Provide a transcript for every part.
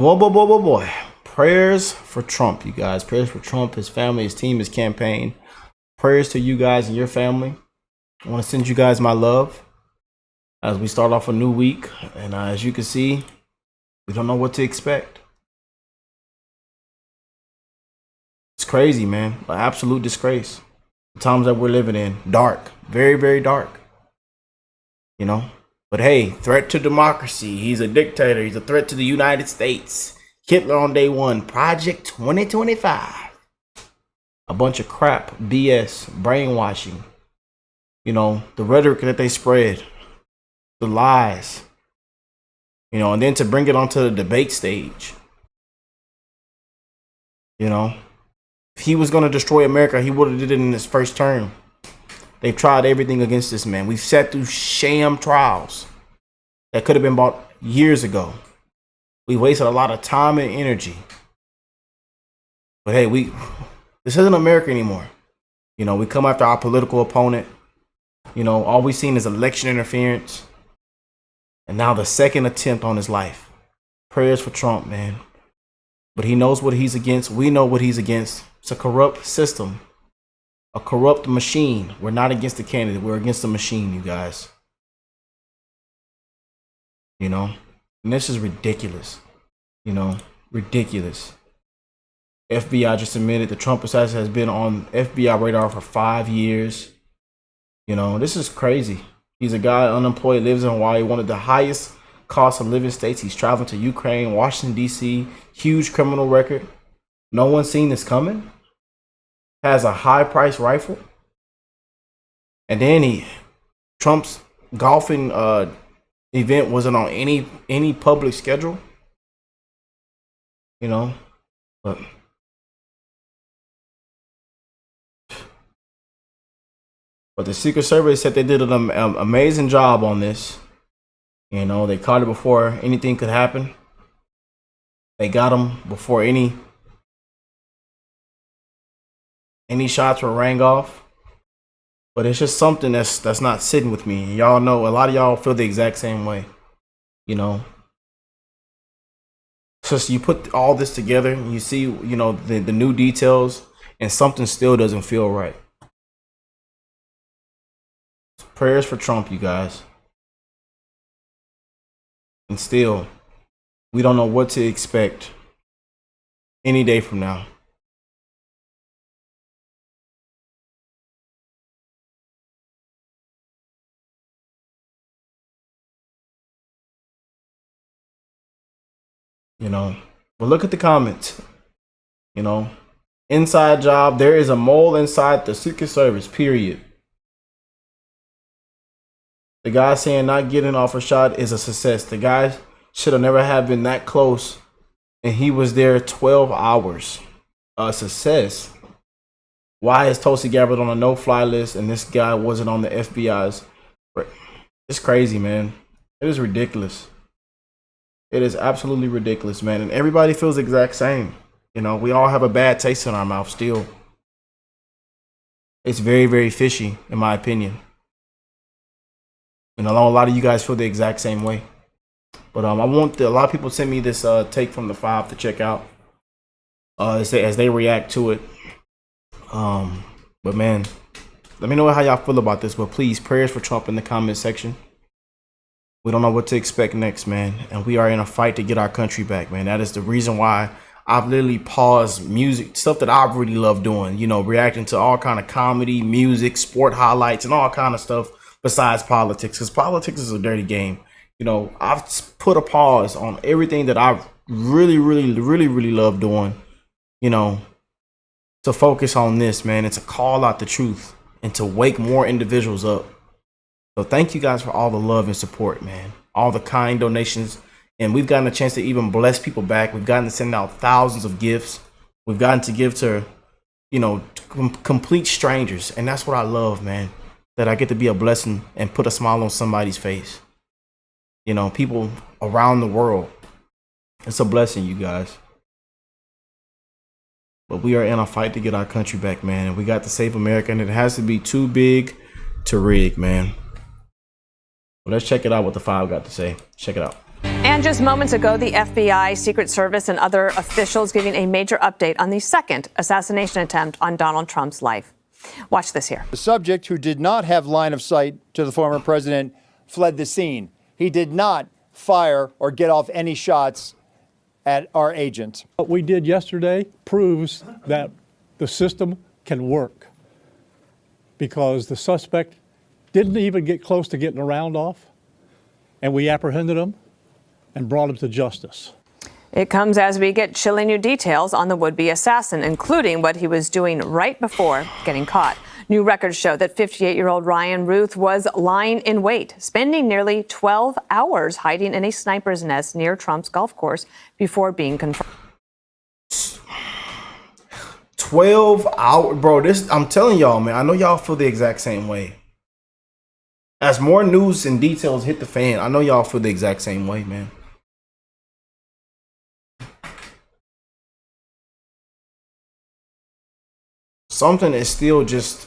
Boy. Prayers for Trump, you guys. Prayers for Trump, his family, his team, his campaign. Prayers to you guys and your family. I want to send you guys my love as we start off a new week. And as you can see, we don't know what to expect. It's crazy, man. An absolute disgrace. The times that we're living in. Dark. Very, very dark. You know? But hey, threat to democracy. He's a dictator. He's a threat to the United States. Hitler on day one. Project 2025. A bunch of crap, BS, brainwashing. You know, the rhetoric that they spread. The lies. You know, and then to bring it onto the debate stage. You know, if he was going to destroy America, he would have did it in his first term. They've tried everything against this man. We've sat through sham trials that could have been bought years ago. We wasted a lot of time and energy. But hey, this isn't America anymore. You know, we come after our political opponent. You know, all we've seen is election interference. And now the second attempt on his life. Prayers for Trump, man. But he knows what he's against. We know what he's against. It's a corrupt system. A corrupt machine. We're not against the candidate. We're against the machine, you guys. You know? And this is ridiculous. You know? Ridiculous. FBI just admitted the Trump assassin has been on FBI radar for 5 years. You know, this is crazy. He's a guy unemployed, lives in Hawaii, one of the highest cost of living states. He's traveling to Ukraine, Washington, D.C., huge criminal record. No one's seen this coming. Has a high-priced rifle. And then Trump's golfing event wasn't on any public schedule. You know, but the Secret Service said they did an amazing job on this. You know, they caught it before anything could happen. They got him before any shots were rang off. But it's just something that's not sitting with me. Y'all know, a lot of y'all feel the exact same way. You know, so you put all this together and you see, you know, the new details, and something still doesn't feel right. Prayers for Trump, you guys. And still, we don't know what to expect any day from now. You know, but look at the comments. You know, inside job, there is a mole inside the Secret Service, period. The guy saying not getting off a shot is a success. The guy should have never have been that close, and he was there 12 hours. A success. Why is Tulsi Gabbard on a no-fly list and this guy wasn't on the FBI's? It's crazy, man. It is ridiculous. It is absolutely ridiculous, man. And everybody feels the exact same. You know, we all have a bad taste in our mouth still. It's very, very fishy, in my opinion. And I know a lot of you guys feel the exact same way. But I want a lot of people send me this take from the 5 to check out as they react to it. But man, let me know how y'all feel about this. But please, prayers for Trump in the comment section. We don't know what to expect next, man. And we are in a fight to get our country back, man. That is the reason why I've literally paused music, stuff that I really love doing. You know, reacting to all kind of comedy, music, sport highlights, and all kind of stuff. Besides politics, because politics is a dirty game. You know, I've put a pause on everything that I really love doing, you know, to focus on this, man, and to call out the truth and to wake more individuals up. So thank you guys for all the love and support, man, all the kind donations. And we've gotten a chance to even bless people back. We've gotten to send out thousands of gifts. We've gotten to give to, you know, complete strangers. And that's what I love, man. That I get to be a blessing and put a smile on somebody's face. You know, people around the world. It's a blessing, you guys. But we are in a fight to get our country back, man. And we got to save America, and it has to be too big to rig, man. Well, let's check it out what the 5 got to say. Check it out. And just moments ago, the FBI, Secret Service, and other officials giving a major update on the second assassination attempt on Donald Trump's life. Watch this here. The subject, who did not have line of sight to the former president, fled the scene. He did not fire or get off any shots at our agent. What we did yesterday proves that the system can work, because the suspect didn't even get close to getting a round off, and we apprehended him and brought him to justice. It comes as we get chilling new details on the would-be assassin, including what he was doing right before getting caught. New records show that 58-year-old Ryan Ruth was lying in wait, spending nearly 12 hours hiding in a sniper's nest near Trump's golf course before being confirmed. 12 hours, bro. I'm telling y'all, man, I know y'all feel the exact same way. As more news and details hit the fan, I know y'all feel the exact same way, man. Something is still just,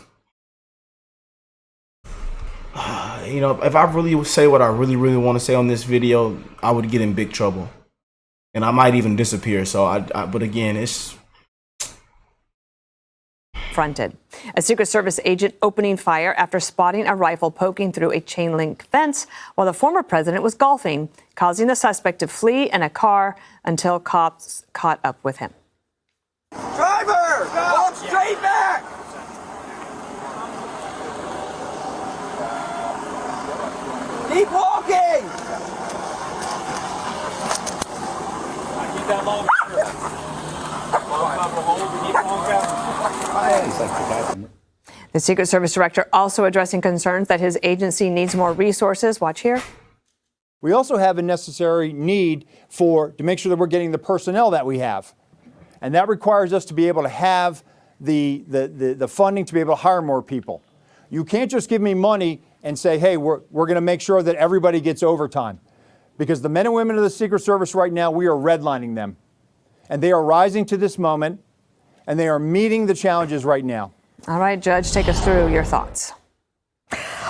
you know, if I really would say what I really want to say on this video, I would get in big trouble. And I might even disappear. So but again, it's fronted. A Secret Service agent opening fire after spotting a rifle poking through a chain link fence while the former president was golfing, causing the suspect to flee in a car until cops caught up with him. Driver! Walk straight back! Keep walking! Keep that long. The Secret Service director also addressing concerns that his agency needs more resources. Watch here. We also have a necessary need to make sure that we're getting the personnel that we have. And that requires us to be able to have the funding to be able to hire more people. You can't just give me money and say, hey, we're going to make sure that everybody gets overtime. Because the men and women of the Secret Service right now, we are redlining them. And they are rising to this moment, and they are meeting the challenges right now. All right, Judge, take us through your thoughts.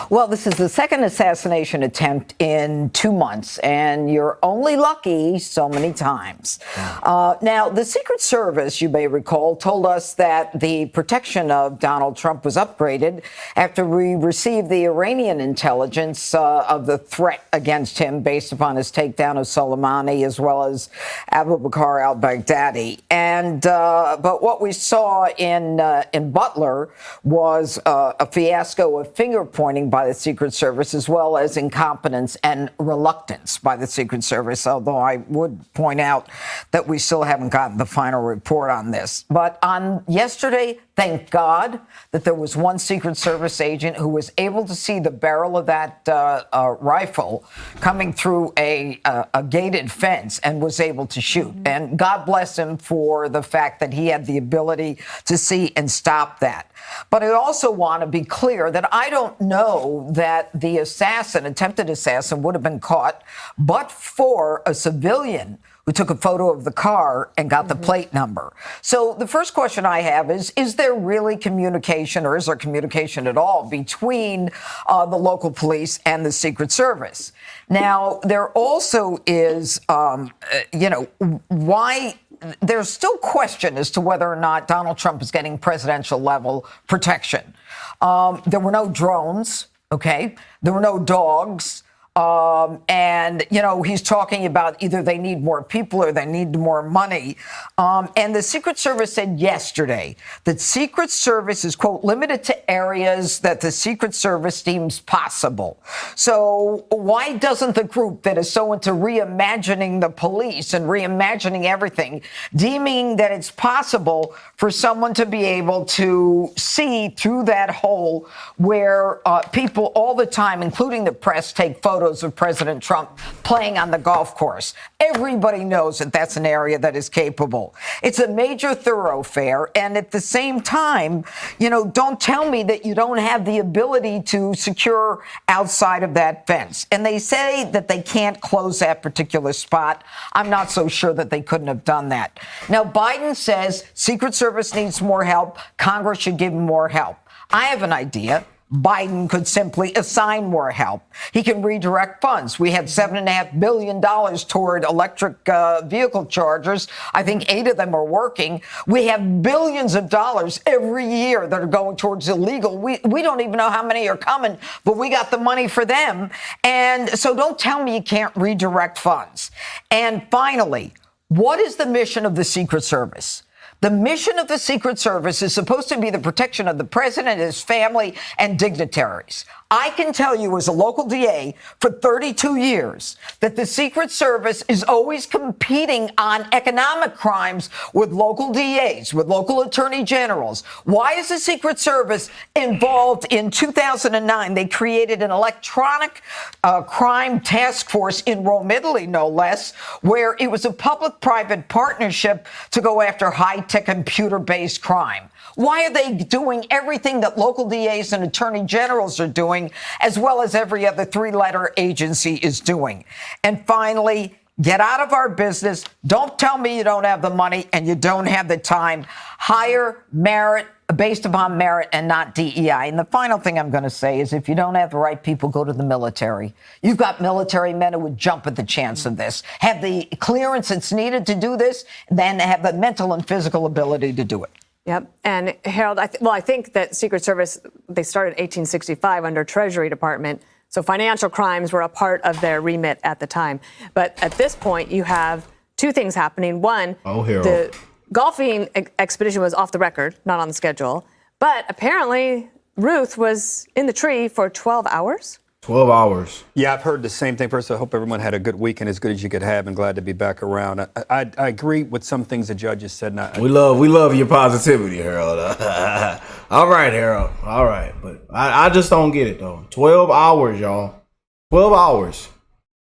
Well, this is the second assassination attempt in 2 months, and you're only lucky so many times. Now, the Secret Service, you may recall, told us that the protection of Donald Trump was upgraded after we received the Iranian intelligence of the threat against him based upon his takedown of Soleimani as well as Abu Bakr al-Baghdadi. And but what we saw in Butler was a fiasco of finger pointing by the Secret Service, as well as incompetence and reluctance by the Secret Service, although I would point out that we still haven't gotten the final report on this. But on yesterday, thank God that there was one Secret Service agent who was able to see the barrel of that rifle coming through a gated fence and was able to shoot. And God bless him for the fact that he had the ability to see and stop that. But I also want to be clear that I don't know that the attempted assassin, would have been caught but for a civilian who took a photo of the car and got the plate number. So the first question I have is there really communication, or is there communication at all, between the local police and the Secret Service? Now, there also is, why there's still question as to whether or not Donald Trump is getting presidential level protection. There were no drones, okay? There were no dogs. And, he's talking about either they need more people or they need more money. And the Secret Service said yesterday that Secret Service is, quote, limited to areas that the Secret Service deems possible. So why doesn't the group that is so into reimagining the police and reimagining everything, deeming that it's possible for someone to be able to see through that hole where people all the time, including the press, take photos of President Trump playing on the golf course? Everybody knows that that's an area that is capable. It's a major thoroughfare. And at the same time, don't tell me that you don't have the ability to secure outside of that fence. And they say that they can't close that particular spot. I'm not so sure that they couldn't have done that. Now, Biden says Secret Service needs more help. Congress should give them more help. I have an idea. Biden could simply assign more help. He can redirect funds. We had $7.5 billion toward electric vehicle chargers. I think 8 of them are working. We have billions of dollars every year that are going towards illegal. We don't even know how many are coming, but we got the money for them. And so don't tell me you can't redirect funds. And finally, what is the mission of the Secret Service? The mission of the Secret Service is supposed to be the protection of the president, his family, and dignitaries. I can tell you as a local DA for 32 years that the Secret Service is always competing on economic crimes with local DAs, with local attorney generals. Why is the Secret Service involved in 2009? They created an electronic crime task force in Rome, Italy, no less, where it was a public-private partnership to go after high-tech computer-based crime. Why are they doing everything that local DAs and attorney generals are doing, as well as every other 3-letter agency is doing? And finally, get out of our business. Don't tell me you don't have the money and you don't have the time. Hire merit based upon merit and not DEI. And the final thing I'm going to say is if you don't have the right people, go to the military. You've got military men who would jump at the chance of this, have the clearance that's needed to do this, then have the mental and physical ability to do it. Yep. And Harold, I think that Secret Service, they started 1865 under Treasury Department. So financial crimes were a part of their remit at the time. But at this point, you have 2 things happening. One, the golfing expedition was off the record, not on the schedule. But apparently, Ruth was in the tree for 12 hours. 12 hours. Yeah, I've heard the same thing. First, I hope everyone had a good weekend, as good as you could have, and glad to be back around. I agree with some things the judges said. We love your positivity, Harold. All right, Harold. All right, but I just don't get it though. 12 hours, y'all. 12 hours,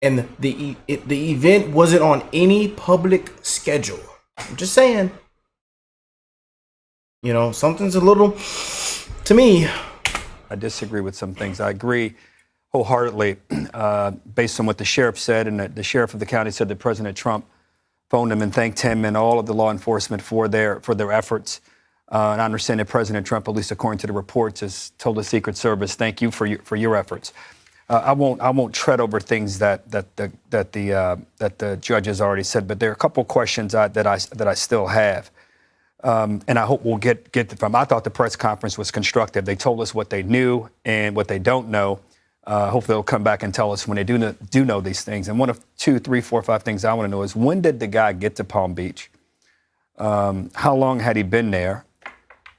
and the event wasn't on any public schedule. I'm just saying. You know, something's a little, to me. I disagree with some things. I agree wholeheartedly, based on what the sheriff said, and the sheriff of the county said that President Trump phoned him and thanked him and all of the law enforcement for their efforts. And I understand that President Trump, at least according to the reports, has told the Secret Service, "Thank you for your efforts." I won't tread over things that the judges already said, but there are a couple questions that I still have. And I hope we'll get them. I thought the press conference was constructive. They told us what they knew and what they don't know. Hopefully they'll come back and tell us when they do know these things. And one of 2, 3, 4, 5 things I want to know is, when did the guy get to Palm Beach? How long had he been there?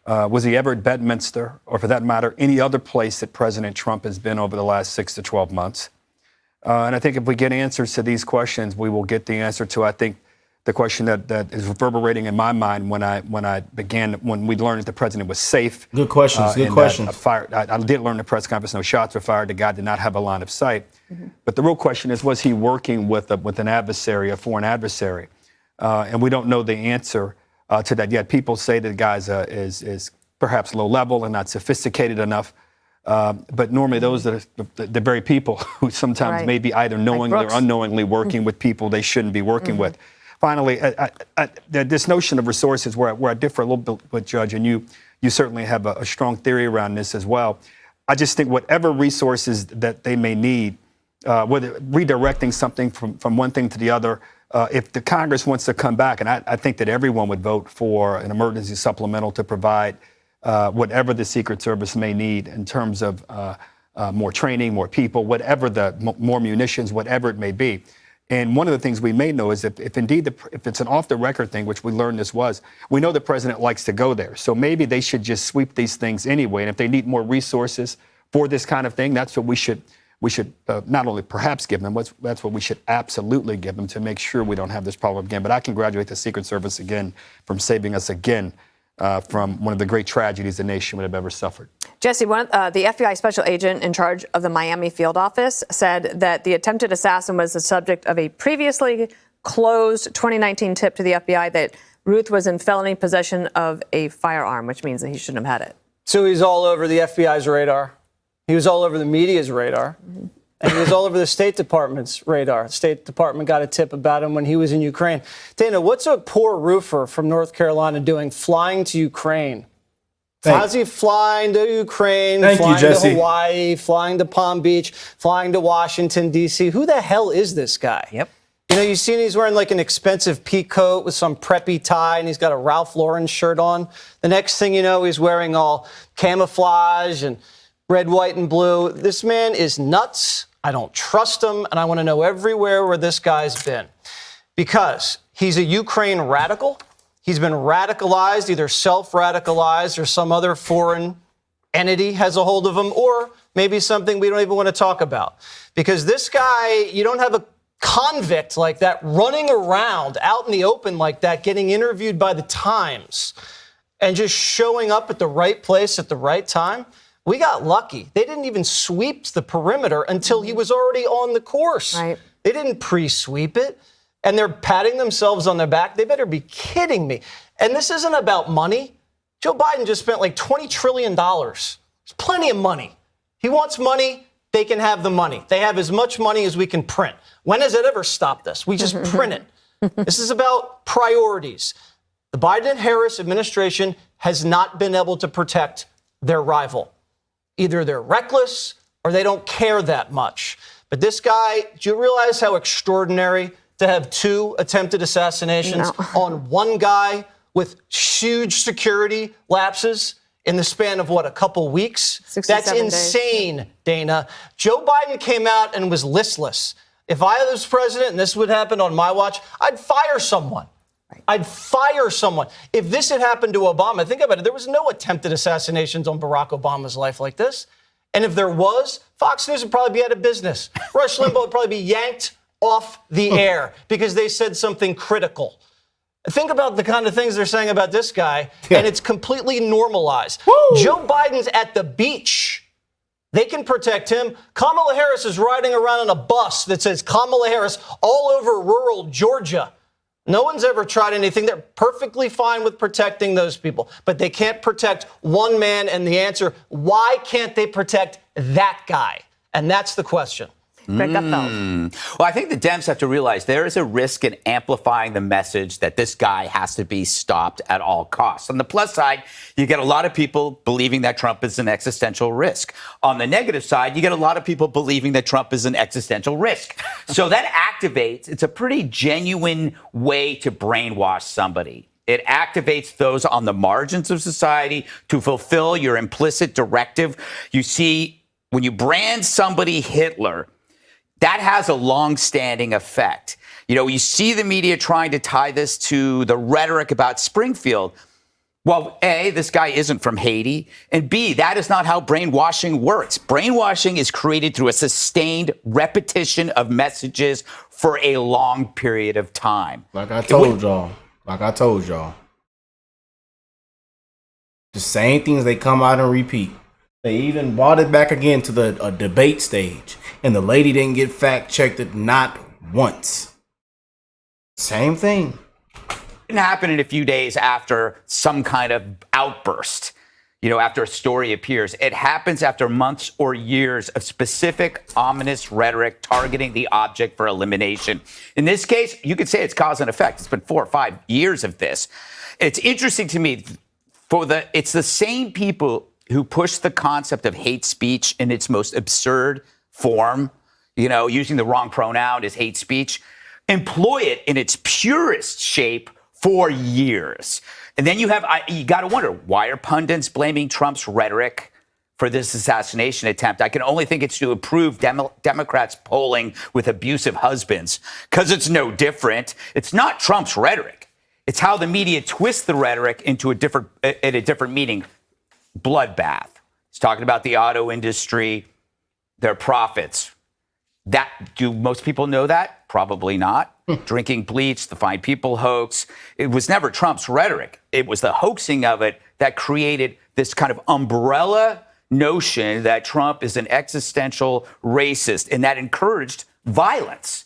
Was he ever at Bedminster, or for that matter, any other place that President Trump has been over the last 6 to 12 months? And I think if we get answers to these questions, we will get the answer to, I think, the question that is reverberating in my mind when we learned that the president was safe. Good questions. Good questions. I did learn in the press conference no shots were fired. The guy did not have a line of sight. Mm-hmm. But the real question is, was he working with an adversary, a foreign adversary? And we don't know the answer to that yet. People say that the guy is perhaps low level and not sophisticated enough. But normally those are the very people who sometimes may be either knowingly or unknowingly working with people they shouldn't be working with. Finally, this notion of resources, where I differ a little bit with Judge, and you certainly have a strong theory around this as well. I just think whatever resources that they may need, whether redirecting something from one thing to the other, if the Congress wants to come back, and I think that everyone would vote for an emergency supplemental to provide whatever the Secret Service may need in terms of more training, more people, whatever more munitions, whatever it may be. And one of the things we may know is if it's an off-the-record thing, which we learned this was, we know the president likes to go there. So maybe they should just sweep these things anyway. And if they need more resources for this kind of thing, that's what we should not only perhaps give them, that's what we should absolutely give them to make sure we don't have this problem again. But I congratulate the Secret Service again from saving us again from one of the great tragedies the nation would have ever suffered. Jesse, the FBI special agent in charge of the Miami field office said that the attempted assassin was the subject of a previously closed 2019 tip to the FBI that Ruth was in felony possession of a firearm, which means that he shouldn't have had it. So he's all over the FBI's radar. He was all over the media's radar. Mm-hmm. And he was all over the State Department's radar. The State Department got a tip about him when he was in Ukraine. Dana, what's a poor roofer from North Carolina doing flying to Ukraine How's he flying to Ukraine, Thank you, flying to Jesse. Hawaii, flying to Palm Beach, flying to Washington, D.C.? Who the hell is this guy? Yep. You know, you've seen he's wearing like an expensive pea coat with some preppy tie, and he's got a Ralph Lauren shirt on. The next thing you know, he's wearing all camouflage and red, white, and blue. This man is nuts. I don't trust him, and I want to know everywhere where this guy's been. Because he's a Ukraine radical. He's been radicalized, either self-radicalized or some other foreign entity has a hold of him, or maybe something we don't even want to talk about. Because this guy, you don't have a convict like that running around out in the open like that, getting interviewed by the Times and just showing up at the right place at the right time. We got lucky. They didn't even sweep the perimeter until he was already on the course. Right. They didn't pre-sweep it. And they're patting themselves on their back. They better be kidding me. And this isn't about money. Joe Biden just spent like $20 trillion. There's plenty of money. He wants money. They can have the money. They have as much money as we can print. When has it ever stopped us? We just print it. This is about priorities. The Biden-Harris administration has not been able to protect their rival. Either they're reckless or they don't care that much. But this guy, do you realize how extraordinary to have 2 attempted assassinations on one guy with huge security lapses in the span of, what, a couple weeks? That's insane, Dana. Joe Biden came out and was listless. If I was president and this would happen on my watch, I'd fire someone. I'd fire someone. If this had happened to Obama, think about it. There was no attempted assassinations on Barack Obama's life like this. And if there was, Fox News would probably be out of business. Rush Limbaugh would probably be yanked off the air because they said something critical. Think about the kind of things they're saying about this guy, and it's completely normalized. Joe Biden's at the beach. They can protect him. Kamala Harris is riding around on a bus that says Kamala Harris all over rural Georgia. No one's ever tried anything. They're perfectly fine with protecting those people, but they can't protect one man. And the answer, why can't they protect that guy? And that's the question. Well, I think the Dems have to realize there is a risk in amplifying the message that this guy has to be stopped at all costs. On the plus side, you get a lot of people believing that Trump is an existential risk. On the negative side, you get a lot of people believing that Trump is an existential risk. So that activates, it's a pretty genuine way to brainwash somebody. It activates those on the margins of society to fulfill your implicit directive. You see, when you brand somebody Hitler, that has a long-standing effect. You know, you see the media trying to tie this to the rhetoric about Springfield. Well, A, this guy isn't from Haiti. And B, that is not how brainwashing works. Brainwashing is created through a sustained repetition of messages for a long period of time. Like I told y'all. The same things they come out and repeat. They even brought it back again to the debate stage. And the lady didn't get fact-checked it not once. Same thing. It didn't happen in a few days after some kind of outburst, you know, after a story appears. It happens after months or years of specific ominous rhetoric targeting the object for elimination. In this case, you could say it's cause and effect. It's been 4 or 5 years of this. It's interesting to me, it's the same people who push the concept of hate speech in its most absurd form, you know, using the wrong pronoun is hate speech, employ it in its purest shape for years. And then you got to wonder, why are pundits blaming Trump's rhetoric for this assassination attempt? I can only think it's to improve Democrats polling with abusive husbands, because it's no different. It's not Trump's rhetoric. It's how the media twists the rhetoric into a different meaning. Bloodbath. He's talking about the auto industry, their profits. Do most people know that? Probably not. Drinking bleach, the fine people hoax. It was never Trump's rhetoric. It was the hoaxing of it that created this kind of umbrella notion that Trump is an existential racist, and that encouraged violence.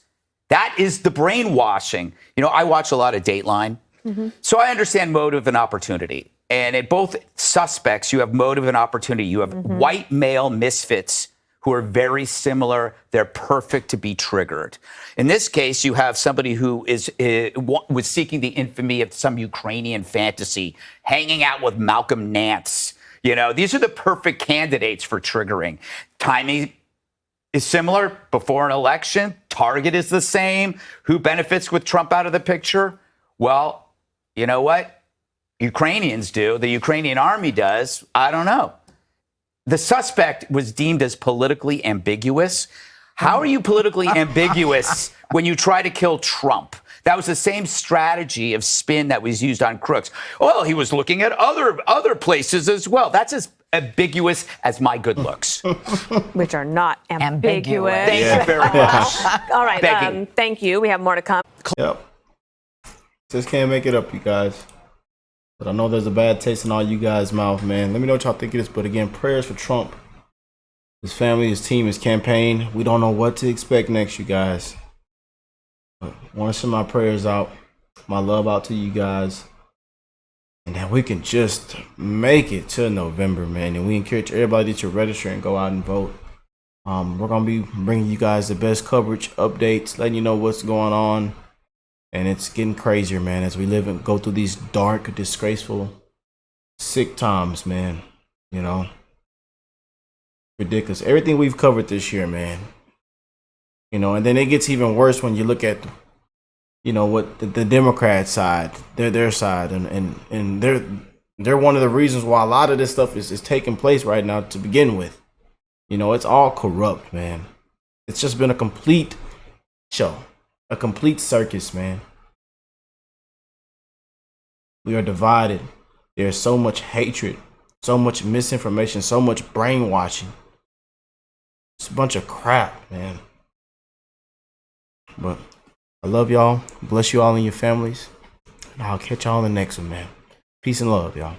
That is the brainwashing. You know, I watch a lot of Dateline, so I understand motive and opportunity. And in both suspects, you have motive and opportunity. You have white male misfits who are very similar. They're perfect to be triggered. In this case, you have somebody who was seeking the infamy of some Ukrainian fantasy, hanging out with Malcolm Nance, You know, these are the perfect candidates for triggering. Timing is similar before an election. Target is the same. Who benefits with Trump out of the picture? Well, you know what? Ukrainians do. The Ukrainian army does. I don't know. The suspect was deemed as politically ambiguous. How are you politically ambiguous when you try to kill Trump? That was the same strategy of spin that was used on Crooks. Well, he was looking at other places as well. That's as ambiguous as my good looks. Which are not ambiguous. Thank you very much. All right. Thank you. We have more to come. Yep. Just can't make it up, you guys. But I know there's a bad taste in all you guys' mouth, man. Let me know what y'all think of this. But again, prayers for Trump, his family, his team, his campaign. We don't know what to expect next, you guys. But I want to send my prayers out, my love out to you guys. And that we can just make it to November, man. And we encourage everybody to register and go out and vote. We're going to be bringing you guys the best coverage, updates, letting you know what's going on. And it's getting crazier, man, as we live and go through these dark, disgraceful, sick times, man. You know, ridiculous. Everything we've covered this year, man. You know, and then it gets even worse when you look at, you know, what the Democrat side, their side, and they're one of the reasons why a lot of this stuff is taking place right now to begin with. You know, it's all corrupt, man. It's just been a complete show. A complete circus, man. We are divided. There's so much hatred, so much misinformation, so much brainwashing. It's a bunch of crap, man. But I love y'all. Bless you all and your families. And I'll catch y'all in the next one, man. Peace and love, y'all.